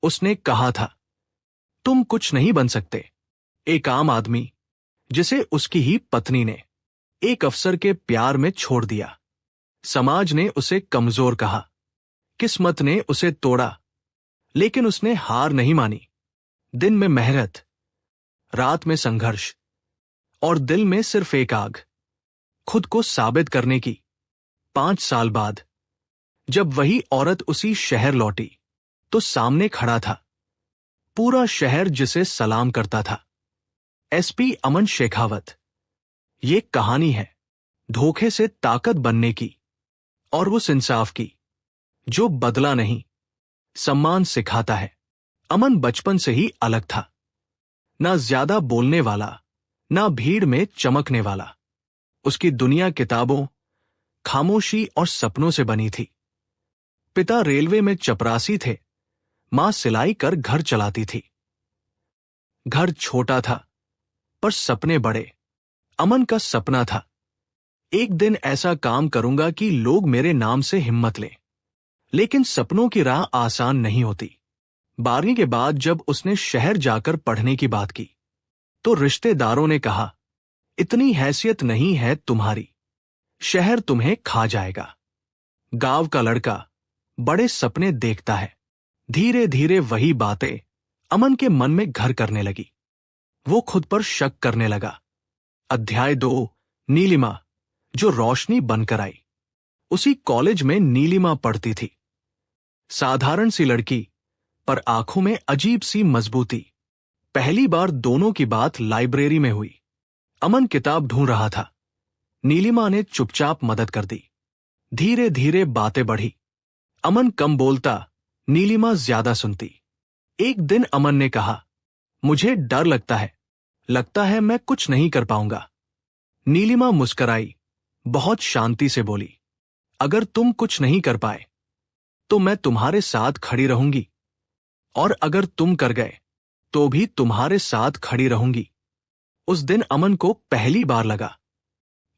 उसने कहा था, तुम कुछ नहीं बन सकते। एक आम आदमी जिसे उसकी ही पत्नी ने एक अफसर के प्यार में छोड़ दिया। समाज ने उसे कमजोर कहा, किस्मत ने उसे तोड़ा, लेकिन उसने हार नहीं मानी। दिन में मेहनत, रात में संघर्ष और दिल में सिर्फ एक आग, खुद को साबित करने की। 5 साल बाद जब वही औरत उसी शहर लौटी तो सामने खड़ा था पूरा शहर जिसे सलाम करता था। एसपी अमन शेखावत। ये कहानी है धोखे से ताकत बनने की और उस इंसाफ की जो बदला नहीं, सम्मान सिखाता है। अमन बचपन से ही अलग था, ना ज्यादा बोलने वाला, ना भीड़ में चमकने वाला। उसकी दुनिया किताबों, खामोशी और सपनों से बनी थी। पिता रेलवे में चपरासी थे, मां सिलाई कर घर चलाती थी। घर छोटा था पर सपने बड़े। अमन का सपना था, एक दिन ऐसा काम करूंगा कि लोग मेरे नाम से हिम्मत लें। लेकिन सपनों की राह आसान नहीं होती। 12वीं के बाद जब उसने शहर जाकर पढ़ने की बात की तो रिश्तेदारों ने कहा, इतनी हैसियत नहीं है तुम्हारी, शहर तुम्हें खा जाएगा। गांव का लड़का बड़े सपने देखता है। धीरे धीरे वही बातें अमन के मन में घर करने लगी। वो खुद पर शक करने लगा। अध्याय 2। नीलिमा जो रोशनी बनकर आई। उसी कॉलेज में नीलिमा पढ़ती थी। साधारण सी लड़की, पर आंखों में अजीब सी मजबूती। पहली बार दोनों की बात लाइब्रेरी में हुई। अमन किताब ढूंढ रहा था, नीलिमा ने चुपचाप मदद कर दी। धीरे धीरे बातें बढ़ी। अमन कम बोलता, नीलिमा ज्यादा सुनती। एक दिन अमन ने कहा, मुझे डर लगता है मैं कुछ नहीं कर पाऊंगा। नीलिमा मुस्कराई, बहुत शांति से बोली, अगर तुम कुछ नहीं कर पाए तो मैं तुम्हारे साथ खड़ी रहूंगी, और अगर तुम कर गए तो भी तुम्हारे साथ खड़ी रहूंगी। उस दिन अमन को पहली बार लगा,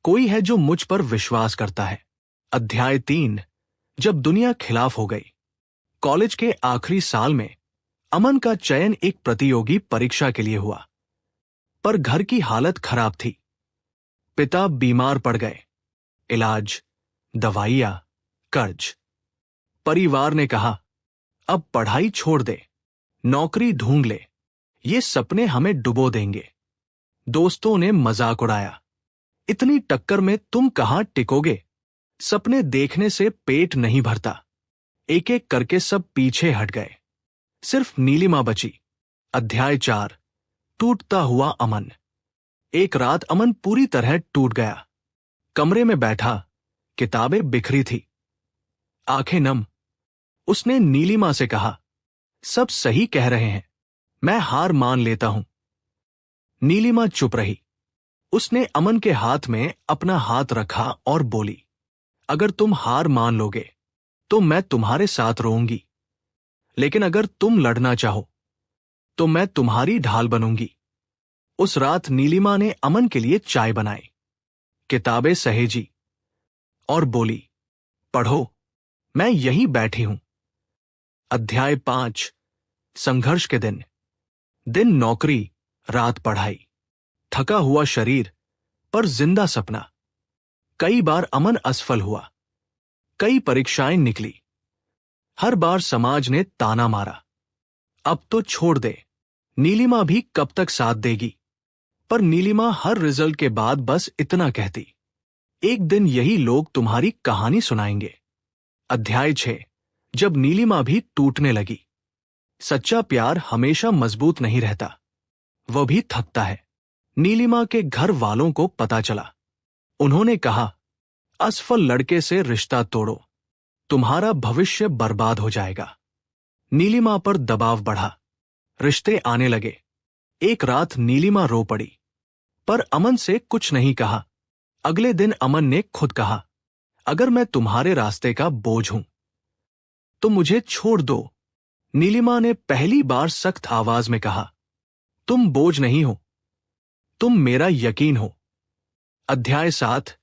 कोई है जो मुझ पर विश्वास करता है। अध्याय 3। जब दुनिया खिलाफ हो गई। कॉलेज के आखिरी साल में अमन का चयन एक प्रतियोगी परीक्षा के लिए हुआ, पर घर की हालत खराब थी। पिता बीमार पड़ गए। इलाज, दवाइयां, कर्ज। परिवार ने कहा, अब पढ़ाई छोड़ दे, नौकरी ढूंढ ले, ये सपने हमें डुबो देंगे। दोस्तों ने मजाक उड़ाया, इतनी टक्कर में तुम कहां टिकोगे, सपने देखने से पेट नहीं भरता। एक एक करके सब पीछे हट गए, सिर्फ नीलिमा बची। अध्याय 4। टूटता हुआ अमन। एक रात अमन पूरी तरह टूट गया। कमरे में बैठा, किताबें बिखरी थी, आंखें नम। उसने नीलिमा से कहा, सब सही कह रहे हैं, मैं हार मान लेता हूं। नीलिमा चुप रही। उसने अमन के हाथ में अपना हाथ रखा और बोली, अगर तुम हार मान लोगे तो मैं तुम्हारे साथ रोऊंगी, लेकिन अगर तुम लड़ना चाहो तो मैं तुम्हारी ढाल बनूंगी। उस रात नीलिमा ने अमन के लिए चाय बनाई, किताबें सहेजी और बोली, पढ़ो, मैं यहीं बैठी हूं। अध्याय 5। संघर्ष के दिन। दिन नौकरी, रात पढ़ाई। थका हुआ शरीर पर जिंदा सपना। कई बार अमन असफल हुआ, कई परीक्षाएं निकली। हर बार समाज ने ताना मारा, अब तो छोड़ दे, नीलिमा भी कब तक साथ देगी। पर नीलिमा हर रिजल्ट के बाद बस इतना कहती, एक दिन यही लोग तुम्हारी कहानी सुनाएंगे। अध्याय 6। जब नीलिमा भी टूटने लगी। सच्चा प्यार हमेशा मजबूत नहीं रहता, वह भी थकता है। नीलिमा के घर वालों को पता चला। उन्होंने कहा, असफल लड़के से रिश्ता तोड़ो, तुम्हारा भविष्य बर्बाद हो जाएगा। नीलिमा पर दबाव बढ़ा, रिश्ते आने लगे। एक रात नीलिमा रो पड़ी, पर अमन से कुछ नहीं कहा। अगले दिन अमन ने खुद कहा, अगर मैं तुम्हारे रास्ते का बोझ हूं तो मुझे छोड़ दो। नीलिमा ने पहली बार सख्त आवाज में कहा, तुम बोझ नहीं हो, तुम मेरा यकीन हो। अध्याय 7।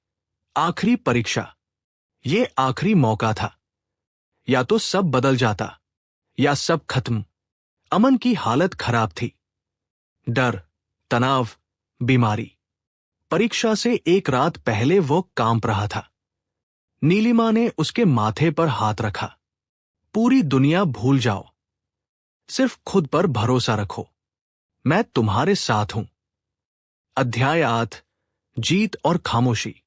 आखिरी परीक्षा। ये आखिरी मौका था, या तो सब बदल जाता या सब खत्म। अमन की हालत खराब थी। डर, तनाव, बीमारी। परीक्षा से एक रात पहले वो कांप रहा था। नीलिमा ने उसके माथे पर हाथ रखा। पूरी दुनिया भूल जाओ, सिर्फ खुद पर भरोसा रखो, मैं तुम्हारे साथ हूं। अध्याय 8, जीत और खामोशी।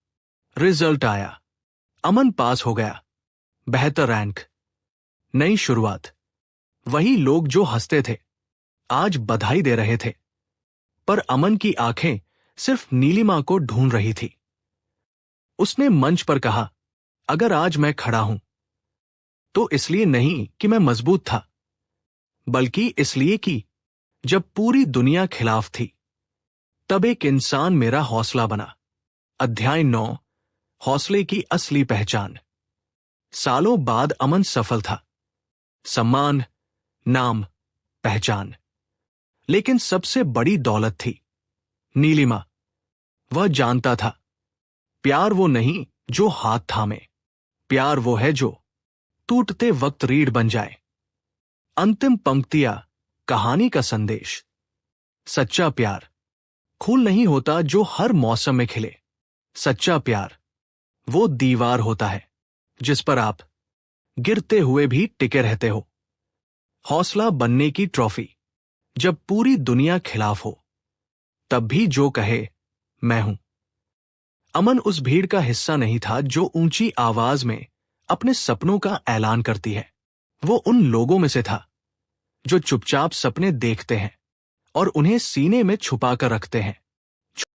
रिजल्ट आया। अमन पास हो गया। बेहतर रैंक, नई शुरुआत। वही लोग जो हंसते थे आज बधाई दे रहे थे। पर अमन की आंखें सिर्फ नीलिमा को ढूंढ रही थी। उसने मंच पर कहा, अगर आज मैं खड़ा हूं तो इसलिए नहीं कि मैं मजबूत था, बल्कि इसलिए कि जब पूरी दुनिया खिलाफ थी तब एक इंसान मेरा हौसला बना। अध्याय 9, हौसले की असली पहचान। सालों बाद अमन सफल था। सम्मान, नाम, पहचान। लेकिन सबसे बड़ी दौलत थी नीलिमा। वह जानता था, प्यार वो नहीं जो हाथ थामे, प्यार वो है जो टूटते वक्त रीढ़ बन जाए। अंतिम पंक्तियां, कहानी का संदेश। सच्चा प्यार फूल नहीं होता जो हर मौसम में खिले। सच्चा प्यार वो दीवार होता है जिस पर आप गिरते हुए भी टिके रहते हो। हौसला बनने की ट्रॉफी। जब पूरी दुनिया खिलाफ हो तब भी जो कहे, मैं हूं। अमन उस भीड़ का हिस्सा नहीं था जो ऊंची आवाज में अपने सपनों का ऐलान करती है। वो उन लोगों में से था जो चुपचाप सपने देखते हैं और उन्हें सीने में छुपा कर रखते हैं।